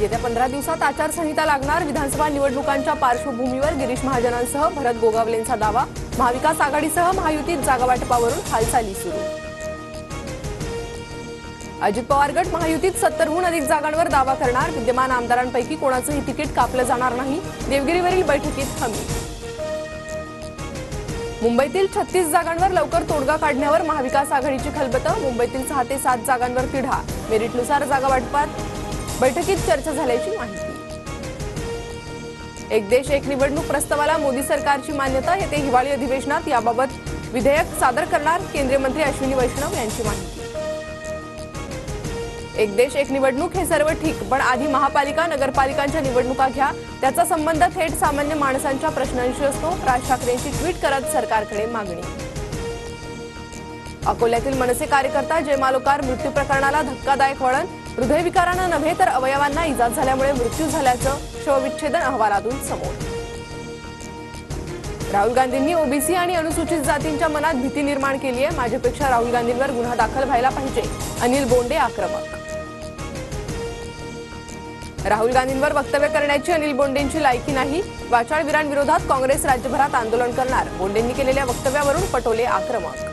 येत्या 15 दिवसात आचारसंहिता लागणार। विधानसभा निवडणुकांच्या पार्श्वभूमीवर गिरीश महाजनांसह भरत गोगावलेंचा दावा। महाविकास आघाडीसह महायुतीत जागावाटपावरून हालचाली सुरू। अजित पवार गट महायुतीत 70हून अधिक जागांवर दावा करणार। विद्यमान आमदारांपैकी कोणाचंही तिकीट कापलं जाणार नाही। देवगिरीवरील बैठकीत हमी। मुंबईतील 36 जागांवर लवकर तोडगा काढण्यावर महाविकास आघाडीची खलबतं। मुंबईतील 6 ते 7 जागांवर तिढा। मेरिटनुसार जागावाटपात बैठकीत चर्चा झाल्याची माहिती। एक देश एक निवडणूक प्रस्तावाला मोदी सरकारची मान्यता। येत्या हिवाळी अधिवेशनात याबाबत विधेयक सादर करणार। केंद्रीय मंत्री अश्विनी वैष्णव यांची माहिती। एक देश एक निवडणूक हे सर्व ठीक, पण आधी महापालिका नगरपालिकांच्या निवडणुका घ्या। त्याचा संबंध थेट सामान्य माणसांच्या प्रश्नांशी असतो। राज ठाकरेंची ट्विट करत सरकारकडे मागणी। अकोल्यातील मनसे कार्यकर्ता जय मालोकार मृत्यू प्रकरणाला धक्कादायक वळण। हृदयविकारानं नव्हे तर अवयवांना इजा झाल्यामुळे मृत्यू झाल्याचं शवविच्छेदन अहवालातून समोर। राहुल गांधींनी ओबीसी आणि अनुसूचित जातींच्या मनात भीती निर्माण केली आहे। माझ्यापेक्षा राहुल गांधींवर गुन्हा दाखल व्हायला पाहिजे, अनिल बोंडे आक्रमक। राहुल गांधींवर वक्तव्य करण्याची अनिल बोंडेंची लायकी नाही। वाचाळवीरांविरोधात काँग्रेस राज्यभरात आंदोलन करणार। बोंडेंनी केलेल्या वक्तव्यावरून पटोले आक्रमक।